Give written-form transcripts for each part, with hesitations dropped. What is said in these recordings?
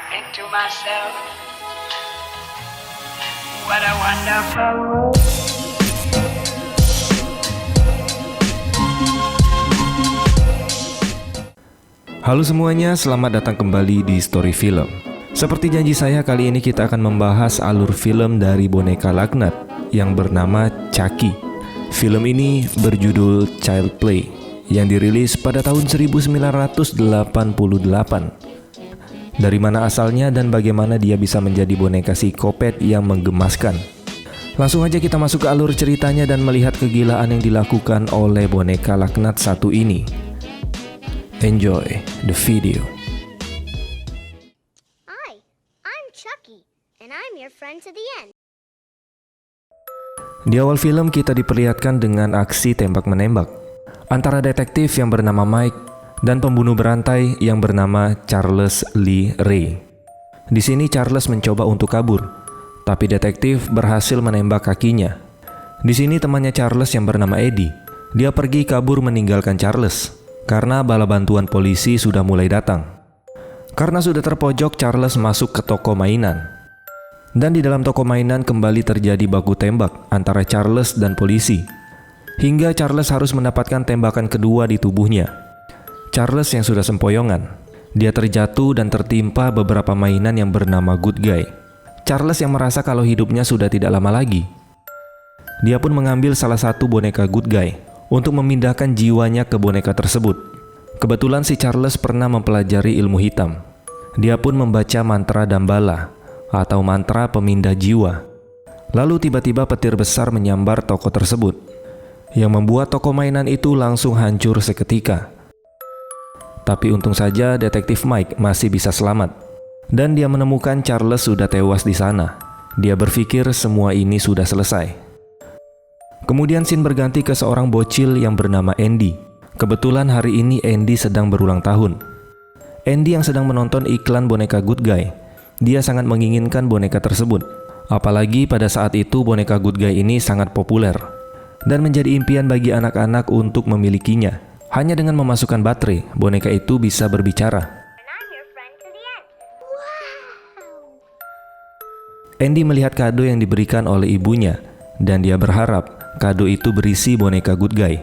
think to myself, what a wonderful world. Halo semuanya, selamat datang kembali di Story Film. Seperti janji saya, kali ini kita akan membahas alur film dari boneka laknat yang bernama Chucky. Film ini berjudul Child Play yang dirilis pada tahun 1988. Dari mana asalnya dan bagaimana dia bisa menjadi boneka psikopat yang menggemaskan? Langsung aja kita masuk ke alur ceritanya dan melihat kegilaan yang dilakukan oleh boneka laknat satu ini. Enjoy the video. Hi, I'm Chucky, and I'm your friend to the end. Di awal film kita diperlihatkan dengan aksi tembak-menembak antara detektif yang bernama Mike dan pembunuh berantai yang bernama Charles Lee Ray. Di sini Charles mencoba untuk kabur, tapi detektif berhasil menembak kakinya. Di sini temannya Charles yang bernama Eddie, dia pergi kabur meninggalkan Charles karena bala bantuan polisi sudah mulai datang. Karena sudah terpojok, Charles masuk ke toko mainan. Dan di dalam toko mainan kembali terjadi baku tembak antara Charles dan polisi. Hingga Charles harus mendapatkan tembakan kedua di tubuhnya. Charles yang sudah sempoyongan, dia terjatuh dan tertimpa beberapa mainan yang bernama Good Guy. Charles yang merasa kalau hidupnya sudah tidak lama lagi. Dia pun mengambil salah satu boneka Good Guy untuk memindahkan jiwanya ke boneka tersebut. Kebetulan si Charles pernah mempelajari ilmu hitam. Dia pun membaca mantra Dambala atau mantra pemindah jiwa. Lalu tiba-tiba petir besar menyambar toko tersebut, yang membuat toko mainan itu langsung hancur seketika. Tapi untung saja detektif Mike masih bisa selamat, dan dia menemukan Charles sudah tewas di sana. Dia berpikir semua ini sudah selesai. Kemudian scene berganti ke seorang bocil yang bernama Andy. Kebetulan hari ini Andy sedang berulang tahun. Andy yang sedang menonton iklan boneka Good Guy. Dia sangat menginginkan boneka tersebut. Apalagi pada saat itu boneka Good Guy ini sangat populer dan menjadi impian bagi anak-anak untuk memilikinya. Hanya dengan memasukkan baterai, boneka itu bisa berbicara. And I'm your friend to the end. Wow! Andy melihat kado yang diberikan oleh ibunya dan dia berharap kado itu berisi boneka Good Guy.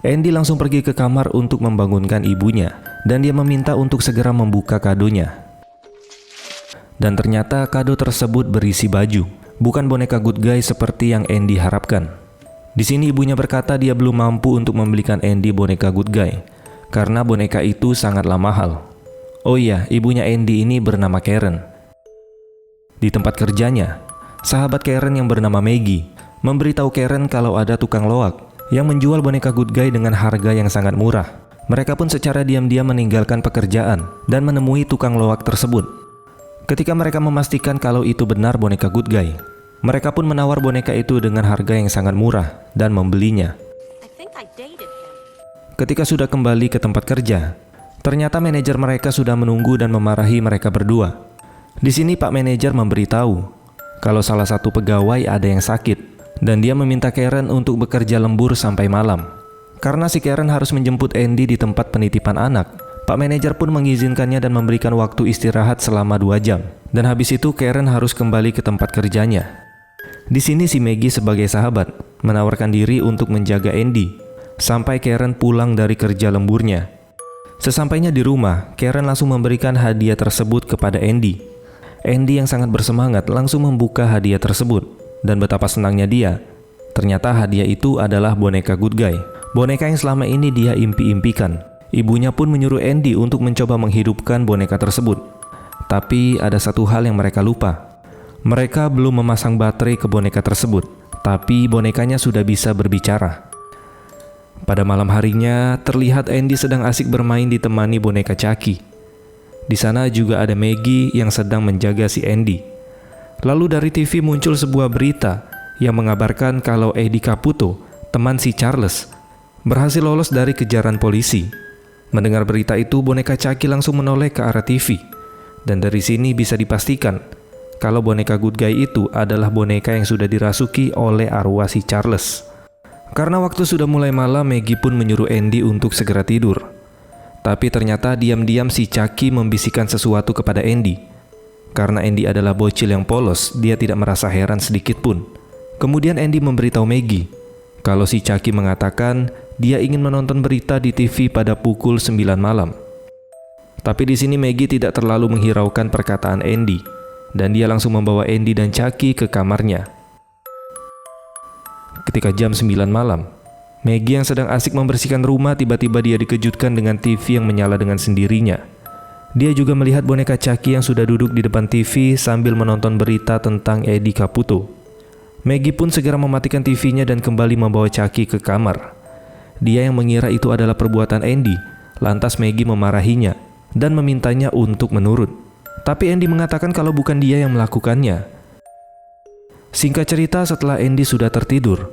Andy langsung pergi ke kamar untuk membangunkan ibunya dan dia meminta untuk segera membuka kadonya. Dan ternyata kado tersebut berisi baju, bukan boneka Good Guy seperti yang Andy harapkan. Di sini ibunya berkata dia belum mampu untuk membelikan Andy boneka Good Guy karena boneka itu sangatlah mahal. Oh iya, ibunya Andy ini bernama Karen. Di tempat kerjanya, sahabat Karen yang bernama Maggie memberitahu Karen kalau ada tukang loak yang menjual boneka Good Guy dengan harga yang sangat murah. Mereka pun secara diam-diam meninggalkan pekerjaan dan menemui tukang loak tersebut. Ketika mereka memastikan kalau itu benar boneka Good Guy, mereka pun menawar boneka itu dengan harga yang sangat murah dan membelinya. Ketika sudah kembali ke tempat kerja, ternyata manajer mereka sudah menunggu dan memarahi mereka berdua. Di sini Pak Manajer memberitahu kalau salah satu pegawai ada yang sakit dan dia meminta Karen untuk bekerja lembur sampai malam. Karena si Karen harus menjemput Andy di tempat penitipan anak, Pak Manajer pun mengizinkannya dan memberikan waktu istirahat selama 2 jam. Dan habis itu Karen harus kembali ke tempat kerjanya. Di sini si Maggie sebagai sahabat menawarkan diri untuk menjaga Andy sampai Karen pulang dari kerja lemburnya. Sesampainya di rumah, Karen langsung memberikan hadiah tersebut kepada Andy. Andy yang sangat bersemangat langsung membuka hadiah tersebut. Dan betapa senangnya dia. Ternyata hadiah itu adalah boneka Good Guy. Boneka yang selama ini dia impi-impikan. Ibunya pun menyuruh Andy untuk mencoba menghidupkan boneka tersebut. Tapi ada satu hal yang mereka lupa. Mereka belum memasang baterai ke boneka tersebut. Tapi bonekanya sudah bisa berbicara. Pada malam harinya, terlihat Andy sedang asik bermain ditemani boneka Chucky. Di sana juga ada Maggie yang sedang menjaga si Andy. Lalu dari TV muncul sebuah berita yang mengabarkan kalau Eddie Caputo, teman si Charles, berhasil lolos dari kejaran polisi. Mendengar berita itu, boneka Chucky langsung menoleh ke arah TV. Dan dari sini bisa dipastikan kalau boneka Good Guy itu adalah boneka yang sudah dirasuki oleh arwah si Charles. Karena waktu sudah mulai malam, Maggie pun menyuruh Andy untuk segera tidur. Tapi ternyata diam-diam si Chucky membisikkan sesuatu kepada Andy. Karena Andy adalah bocil yang polos, dia tidak merasa heran sedikit pun. Kemudian Andy memberitahu Maggie kalau si Chucky mengatakan dia ingin menonton berita di TV pada pukul 9 malam. Tapi di sini Maggie tidak terlalu menghiraukan perkataan Andy, dan dia langsung membawa Andy dan Chucky ke kamarnya. Ketika jam 9 malam, Maggie yang sedang asik membersihkan rumah tiba-tiba dia dikejutkan dengan TV yang menyala dengan sendirinya. Dia juga melihat boneka Chucky yang sudah duduk di depan TV sambil menonton berita tentang Eddie Caputo. Maggie pun segera mematikan TV-nya dan kembali membawa Chucky ke kamar. Dia yang mengira itu adalah perbuatan Andy, lantas Maggie memarahinya dan memintanya untuk menurut. Tapi Andy mengatakan kalau bukan dia yang melakukannya. Singkat cerita, setelah Andy sudah tertidur,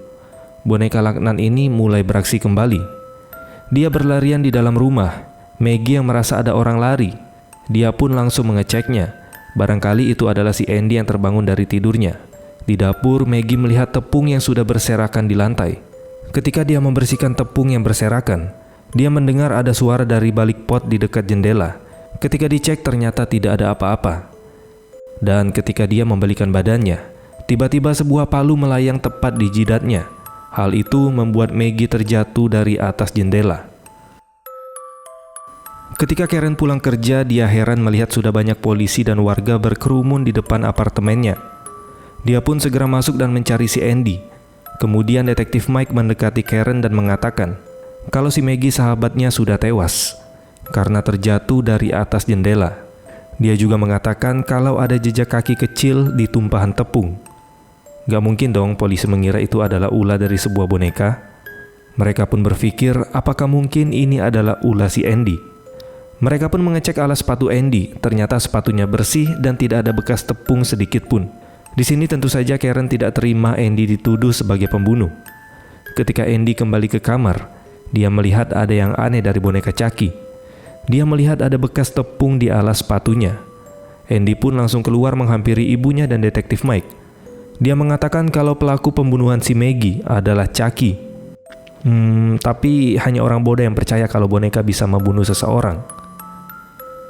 boneka laknat ini mulai beraksi kembali. Dia berlarian di dalam rumah. Maggie yang merasa ada orang lari, dia pun langsung mengeceknya. Barangkali itu adalah si Andy yang terbangun dari tidurnya. Di dapur, Maggie melihat tepung yang sudah berserakan di lantai. Ketika dia membersihkan tepung yang berserakan, dia mendengar ada suara dari balik pot di dekat jendela. Ketika dicek, ternyata tidak ada apa-apa. Dan ketika dia membalikan badannya, tiba-tiba sebuah palu melayang tepat di jidatnya. Hal itu membuat Maggie terjatuh dari atas jendela. Ketika Karen pulang kerja, dia heran melihat sudah banyak polisi dan warga berkerumun di depan apartemennya. Dia pun segera masuk dan mencari si Andy. Kemudian detektif Mike mendekati Karen dan mengatakan kalau si Maggie sahabatnya sudah tewas karena terjatuh dari atas jendela. Dia juga mengatakan kalau ada jejak kaki kecil di tumpahan tepung. Gak mungkin dong polisi mengira itu adalah ulah dari sebuah boneka. Mereka pun berpikir apakah mungkin ini adalah ulah si Andy. Mereka pun mengecek alas sepatu Andy. Ternyata sepatunya bersih dan tidak ada bekas tepung sedikit pun. Di sini tentu saja Karen tidak terima Andy dituduh sebagai pembunuh. Ketika Andy kembali ke kamar, dia melihat ada yang aneh dari boneka Chucky. Dia melihat ada bekas tepung di alas sepatunya. Andy pun langsung keluar menghampiri ibunya dan detektif Mike. Dia mengatakan kalau pelaku pembunuhan si Maggie adalah Chucky. Tapi hanya orang bodoh yang percaya kalau boneka bisa membunuh seseorang.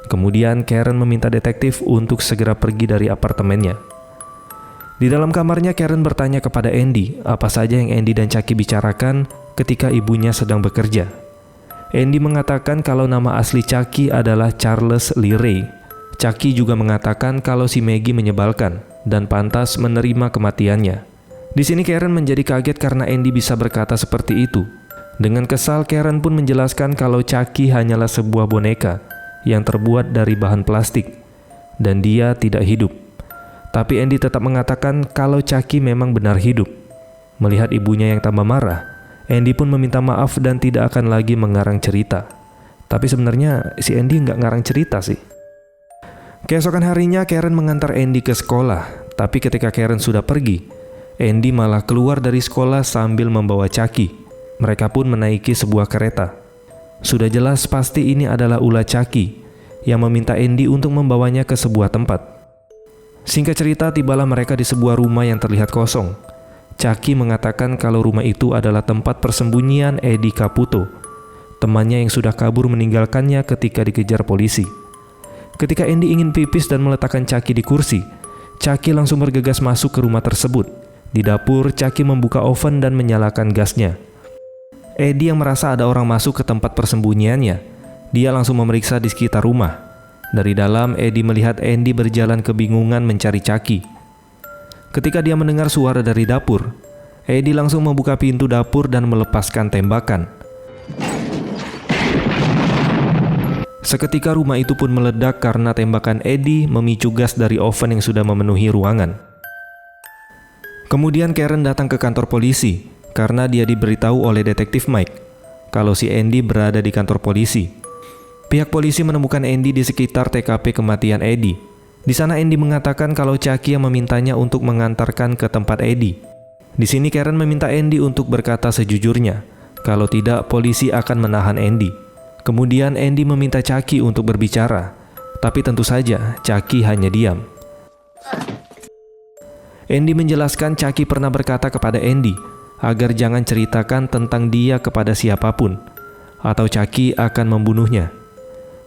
Kemudian Karen meminta detektif untuk segera pergi dari apartemennya. Di dalam kamarnya, Karen bertanya kepada Andy apa saja yang Andy dan Chucky bicarakan ketika ibunya sedang bekerja. Andy mengatakan kalau nama asli Chucky adalah Charles Lee Ray. Chucky juga mengatakan kalau si Maggie menyebalkan dan pantas menerima kematiannya. Di sini Karen menjadi kaget karena Andy bisa berkata seperti itu. Dengan kesal, Karen pun menjelaskan kalau Chucky hanyalah sebuah boneka yang terbuat dari bahan plastik dan dia tidak hidup. Tapi Andy tetap mengatakan kalau Chucky memang benar hidup. Melihat ibunya yang tambah marah, Andy pun meminta maaf dan tidak akan lagi mengarang cerita. Tapi sebenarnya si Andy nggak ngarang cerita sih. Keesokan harinya Karen mengantar Andy ke sekolah. Tapi ketika Karen sudah pergi, Andy malah keluar dari sekolah sambil membawa Chucky. Mereka pun menaiki sebuah kereta. Sudah jelas pasti ini adalah ulah Chucky yang meminta Andy untuk membawanya ke sebuah tempat. Singkat cerita, tibalah mereka di sebuah rumah yang terlihat kosong. Chucky mengatakan kalau rumah itu adalah tempat persembunyian Eddie Caputo, temannya yang sudah kabur meninggalkannya ketika dikejar polisi. Ketika Andy ingin pipis dan meletakkan Chucky di kursi, Chucky langsung bergegas masuk ke rumah tersebut. Di dapur, Chucky membuka oven dan menyalakan gasnya. Eddie yang merasa ada orang masuk ke tempat persembunyiannya, dia langsung memeriksa di sekitar rumah. Dari dalam, Eddie melihat Andy berjalan kebingungan mencari Chucky. Ketika dia mendengar suara dari dapur, Eddie langsung membuka pintu dapur dan melepaskan tembakan. Seketika rumah itu pun meledak karena tembakan Eddie memicu gas dari oven yang sudah memenuhi ruangan. Kemudian Karen datang ke kantor polisi karena dia diberitahu oleh detektif Mike kalau si Andy berada di kantor polisi. Pihak polisi menemukan Andy di sekitar TKP kematian Eddie. Di sana Andy mengatakan kalau Chucky yang memintanya untuk mengantarkan ke tempat Eddie. Di sini Karen meminta Andy untuk berkata sejujurnya. Kalau tidak, polisi akan menahan Andy. Kemudian Andy meminta Chucky untuk berbicara, tapi tentu saja Chucky hanya diam. Andy menjelaskan Chucky pernah berkata kepada Andy agar jangan ceritakan tentang dia kepada siapapun, atau Chucky akan membunuhnya.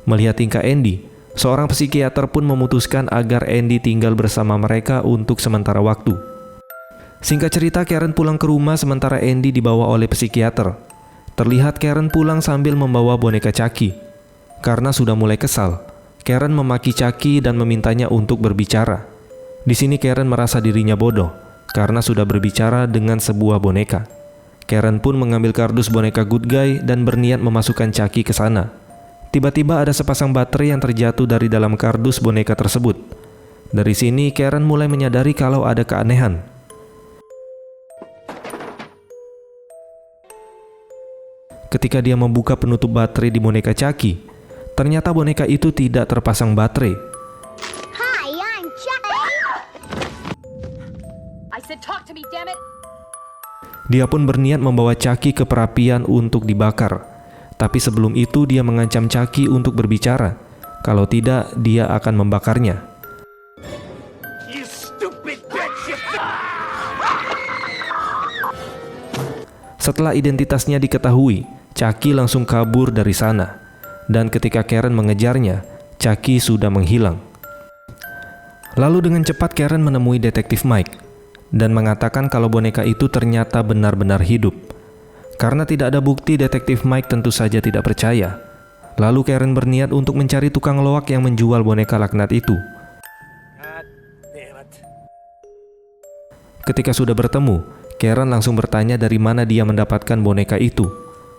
Melihat tingkah Andy, Seorang psikiater pun memutuskan agar Andy tinggal bersama mereka untuk sementara waktu. Singkat cerita, Karen pulang ke rumah sementara Andy dibawa oleh psikiater. Terlihat Karen pulang sambil membawa boneka Chucky. Karena sudah mulai kesal, Karen memaki Chucky dan memintanya untuk berbicara. Di sini Karen merasa dirinya bodoh karena sudah berbicara dengan sebuah boneka. Karen pun mengambil kardus boneka Good Guy dan berniat memasukkan Chucky ke sana. Tiba-tiba ada sepasang baterai yang terjatuh dari dalam kardus boneka tersebut. Dari sini Karen mulai menyadari kalau ada keanehan. Ketika dia membuka penutup baterai di boneka Chucky, ternyata boneka itu tidak terpasang baterai. Hi, I'm Chucky. I said talk to me, damn it! Dia pun berniat membawa Chucky ke perapian untuk dibakar. Tapi sebelum itu dia mengancam Chucky untuk berbicara. Kalau tidak, dia akan membakarnya. You stupid bitch! Setelah identitasnya diketahui, Chucky langsung kabur dari sana. Dan ketika Karen mengejarnya, Chucky sudah menghilang. Lalu dengan cepat Karen menemui detektif Mike dan mengatakan kalau boneka itu ternyata benar-benar hidup. Karena tidak ada bukti, detektif Mike tentu saja tidak percaya. Lalu Karen berniat untuk mencari tukang loak yang menjual boneka laknat itu. God damn it. Ketika sudah bertemu, Karen langsung bertanya dari mana dia mendapatkan boneka itu.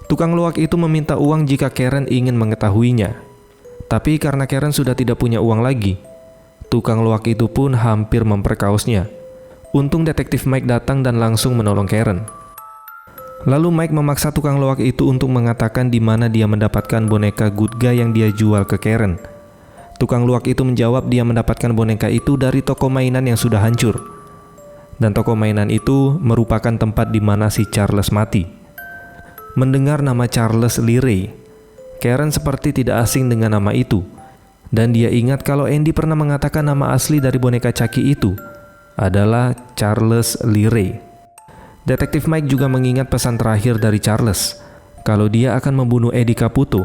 Tukang loak itu meminta uang jika Karen ingin mengetahuinya. Tapi karena Karen sudah tidak punya uang lagi, tukang loak itu pun hampir memperkaosnya. Untung detektif Mike datang dan langsung menolong Karen. Lalu Mike memaksa tukang loak itu untuk mengatakan di mana dia mendapatkan boneka Good Guy yang dia jual ke Karen. Tukang loak itu menjawab dia mendapatkan boneka itu dari toko mainan yang sudah hancur. Dan toko mainan itu merupakan tempat di mana si Charles mati. Mendengar nama Charles Lee Ray, Karen seperti tidak asing dengan nama itu. Dan dia ingat kalau Andy pernah mengatakan nama asli dari boneka Chucky itu adalah Charles Lee Ray. Detektif Mike juga mengingat pesan terakhir dari Charles, kalau dia akan membunuh Eddie Caputo,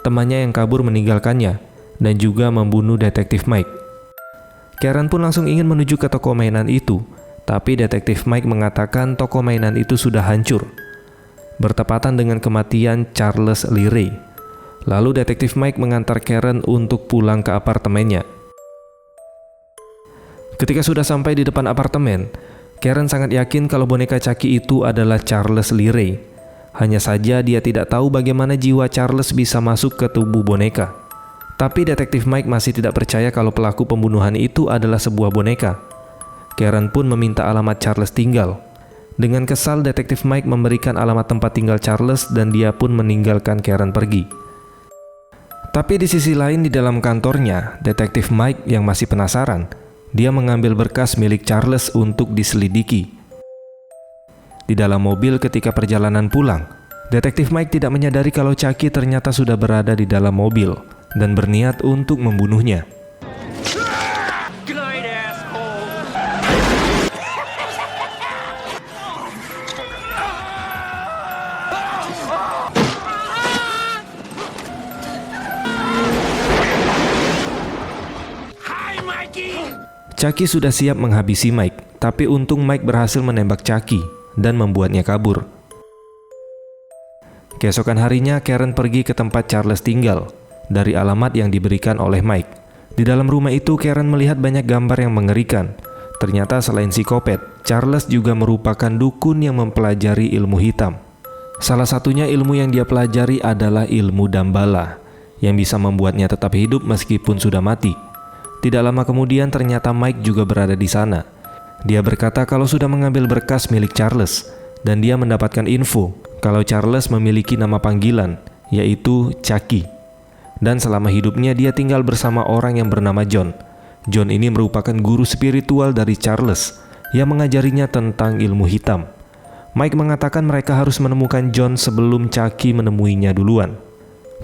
temannya yang kabur meninggalkannya, dan juga membunuh detektif Mike. Karen pun langsung ingin menuju ke toko mainan itu, tapi detektif Mike mengatakan toko mainan itu sudah hancur, bertepatan dengan kematian Charles Lee Ray. Lalu detektif Mike mengantar Karen untuk pulang ke apartemennya. Ketika sudah sampai di depan apartemen, Karen sangat yakin kalau boneka Chucky itu adalah Charles Lee Ray. Hanya saja dia tidak tahu bagaimana jiwa Charles bisa masuk ke tubuh boneka. Tapi detektif Mike masih tidak percaya kalau pelaku pembunuhan itu adalah sebuah boneka. Karen pun meminta alamat Charles tinggal. Dengan kesal, detektif Mike memberikan alamat tempat tinggal Charles dan dia pun meninggalkan Karen pergi. Tapi di sisi lain di dalam kantornya, detektif Mike yang masih penasaran, dia mengambil berkas milik Charles untuk diselidiki. Di dalam mobil ketika perjalanan pulang, detektif Mike tidak menyadari kalau Chucky ternyata sudah berada di dalam mobil dan berniat untuk membunuhnya. Good night, asshole. Hi, Mikey. Chucky sudah siap menghabisi Mike, tapi untung Mike berhasil menembak Chucky dan membuatnya kabur. Keesokan harinya, Karen pergi ke tempat Charles tinggal dari alamat yang diberikan oleh Mike. Di dalam rumah itu, Karen melihat banyak gambar yang mengerikan. Ternyata selain psikopat, Charles juga merupakan dukun yang mempelajari ilmu hitam. Salah satunya ilmu yang dia pelajari adalah ilmu Dambala, yang bisa membuatnya tetap hidup meskipun sudah mati. Tidak lama kemudian ternyata Mike juga berada di sana. Dia berkata kalau sudah mengambil berkas milik Charles dan dia mendapatkan info kalau Charles memiliki nama panggilan, yaitu Chucky. Dan selama hidupnya dia tinggal bersama orang yang bernama John. John ini merupakan guru spiritual dari Charles yang mengajarinya tentang ilmu hitam. Mike mengatakan mereka harus menemukan John sebelum Chucky menemuinya duluan.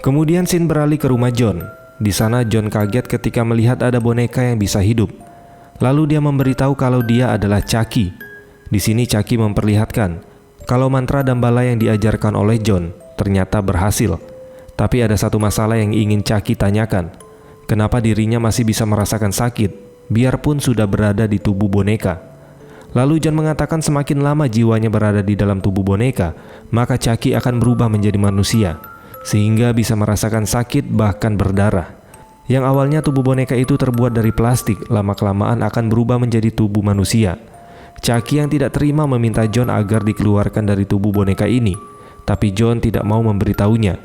Kemudian scene beralih ke rumah John. Di sana John kaget ketika melihat ada boneka yang bisa hidup. Lalu dia memberitahu kalau dia adalah Chucky. Di sini Chucky memperlihatkan kalau mantra Dambala yang diajarkan oleh John ternyata berhasil. Tapi ada satu masalah yang ingin Chucky tanyakan. Kenapa dirinya masih bisa merasakan sakit, biarpun sudah berada di tubuh boneka. Lalu John mengatakan semakin lama jiwanya berada di dalam tubuh boneka, maka Chucky akan berubah menjadi manusia, sehingga bisa merasakan sakit bahkan berdarah. Yang awalnya tubuh boneka itu terbuat dari plastik, lama-kelamaan akan berubah menjadi tubuh manusia. Chucky yang tidak terima meminta John agar dikeluarkan dari tubuh boneka ini, tapi John tidak mau memberitahunya,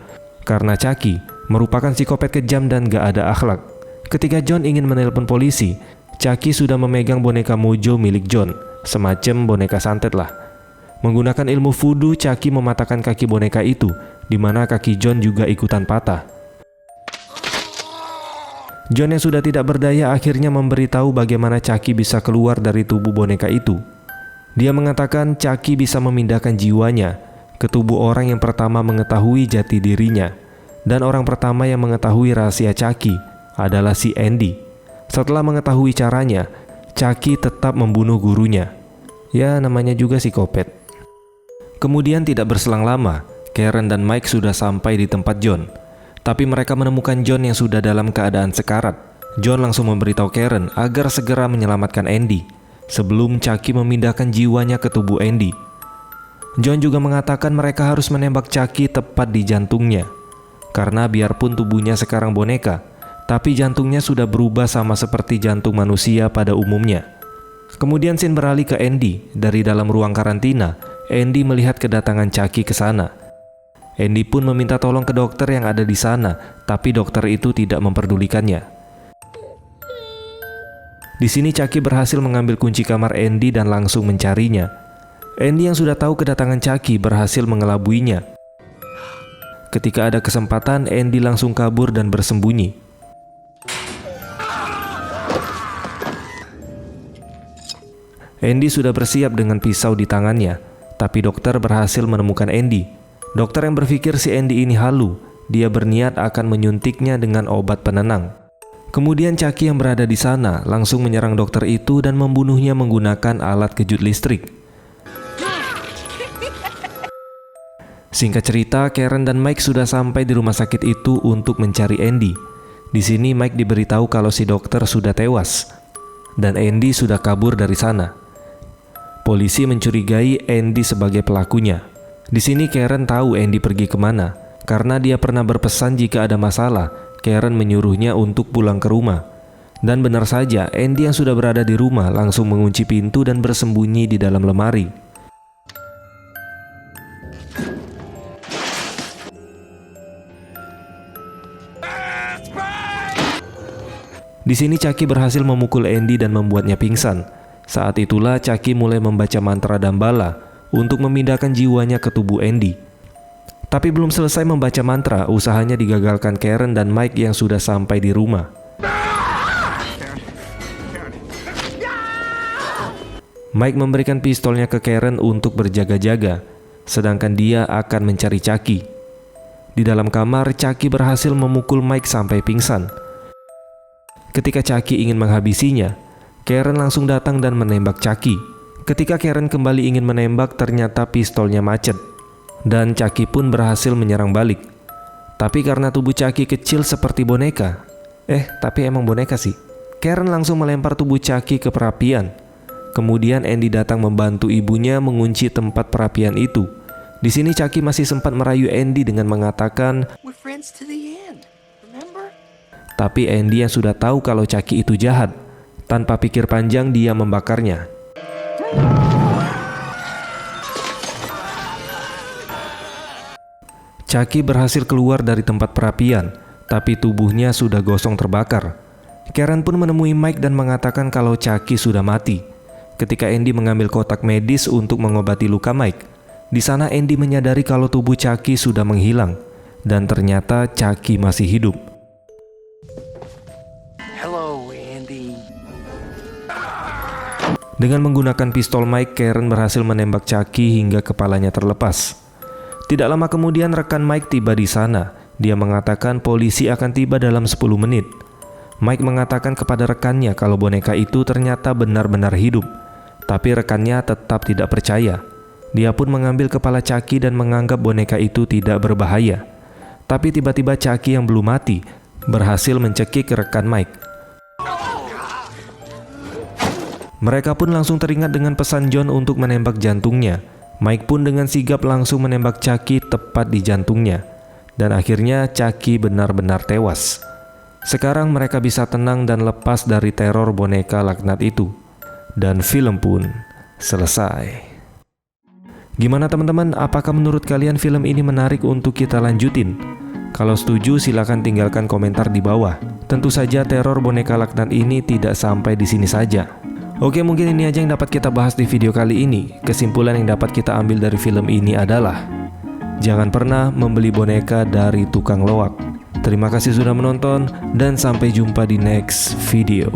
karena Chucky merupakan psikopat kejam dan gak ada akhlak. Ketika John ingin menelpon polisi, Chucky sudah memegang boneka Mojo milik John, semacam boneka santet lah. Menggunakan ilmu voodoo, Chucky mematahkan kaki boneka itu, di mana kaki John juga ikutan patah. John yang sudah tidak berdaya akhirnya memberitahu bagaimana Chucky bisa keluar dari tubuh boneka itu. Dia mengatakan Chucky bisa memindahkan jiwanya ke tubuh orang yang pertama mengetahui jati dirinya. Dan orang pertama yang mengetahui rahasia Chucky adalah si Andy. Setelah mengetahui caranya, Chucky tetap membunuh gurunya. Ya, namanya juga psikopat. Kemudian tidak berselang lama, Karen dan Mike sudah sampai di tempat John. Tapi mereka menemukan John yang sudah dalam keadaan sekarat. John langsung memberitahu Karen agar segera menyelamatkan Andy sebelum Chucky memindahkan jiwanya ke tubuh Andy. John juga mengatakan mereka harus menembak Chucky tepat di jantungnya. Karena biarpun tubuhnya sekarang boneka, tapi jantungnya sudah berubah sama seperti jantung manusia pada umumnya. Kemudian scene beralih ke Andy. Dari dalam ruang karantina, Andy melihat kedatangan Chucky ke sana. Andy pun meminta tolong ke dokter yang ada di sana, tapi dokter itu tidak memperdulikannya. Di sini Chucky berhasil mengambil kunci kamar Andy dan langsung mencarinya. Andy yang sudah tahu kedatangan Chucky berhasil mengelabuinya. Ketika ada kesempatan, Andy langsung kabur dan bersembunyi. Andy sudah bersiap dengan pisau di tangannya, tapi dokter berhasil menemukan Andy. Dokter yang berpikir si Andy ini halu, dia berniat akan menyuntiknya dengan obat penenang. Kemudian Chucky yang berada di sana langsung menyerang dokter itu dan membunuhnya menggunakan alat kejut listrik. Singkat cerita, Karen dan Mike sudah sampai di rumah sakit itu untuk mencari Andy. Di sini Mike diberitahu kalau si dokter sudah tewas dan Andy sudah kabur dari sana. Polisi mencurigai Andy sebagai pelakunya. Di sini Karen tahu Andy pergi kemana, karena dia pernah berpesan jika ada masalah, Karen menyuruhnya untuk pulang ke rumah. Dan benar saja, Andy yang sudah berada di rumah langsung mengunci pintu dan bersembunyi di dalam lemari. Di sini Chucky berhasil memukul Andy dan membuatnya pingsan. Saat itulah Chucky mulai membaca mantra Dambala untuk memindahkan jiwanya ke tubuh Andy. Tapi belum selesai membaca mantra, usahanya digagalkan Karen dan Mike yang sudah sampai di rumah. Mike memberikan pistolnya ke Karen untuk berjaga-jaga, sedangkan dia akan mencari Chucky. Di dalam kamar, Chucky berhasil memukul Mike sampai pingsan. Ketika Chucky ingin menghabisinya, Karen langsung datang dan menembak Chucky. Ketika Karen kembali ingin menembak, ternyata pistolnya macet. Dan Chucky pun berhasil menyerang balik. Tapi karena tubuh Chucky kecil seperti boneka. Tapi emang boneka sih. Karen langsung melempar tubuh Chucky ke perapian. Kemudian Andy datang membantu ibunya mengunci tempat perapian itu. Di sini Chucky masih sempat merayu Andy dengan mengatakan, We're friends to the end, remember? tapi Andy yang sudah tahu kalau Chucky itu jahat. Tanpa pikir panjang dia membakarnya. Chucky berhasil keluar dari tempat perapian, tapi tubuhnya sudah gosong terbakar. Karen pun menemui Mike dan mengatakan kalau Chucky sudah mati. Ketika Andy mengambil kotak medis untuk mengobati luka Mike, di sana Andy menyadari kalau tubuh Chucky sudah menghilang, dan ternyata Chucky masih hidup. Hello, Andy. Dengan menggunakan pistol Mike, Karen berhasil menembak Chucky hingga kepalanya terlepas. Tidak lama kemudian rekan Mike tiba di sana. Dia mengatakan polisi akan tiba dalam 10 menit. Mike mengatakan kepada rekannya kalau boneka itu ternyata benar-benar hidup. Tapi rekannya tetap tidak percaya. Dia pun mengambil kepala Chucky dan menganggap boneka itu tidak berbahaya. Tapi tiba-tiba Chucky yang belum mati berhasil mencekik rekan Mike. Mereka pun langsung teringat dengan pesan John untuk menembak jantungnya. Mike pun dengan sigap langsung menembak Chucky tepat di jantungnya. Dan akhirnya Chucky benar-benar tewas. Sekarang mereka bisa tenang dan lepas dari teror boneka laknat itu. Dan film pun selesai. Gimana teman-teman, apakah menurut kalian film ini menarik untuk kita lanjutin? Kalau setuju silahkan tinggalkan komentar di bawah. Tentu saja teror boneka laknat ini tidak sampai di sini saja. Oke, mungkin ini aja yang dapat kita bahas di video kali ini. Kesimpulan yang dapat kita ambil dari film ini adalah jangan pernah membeli boneka dari tukang loak. Terima kasih sudah menonton dan sampai jumpa di next video.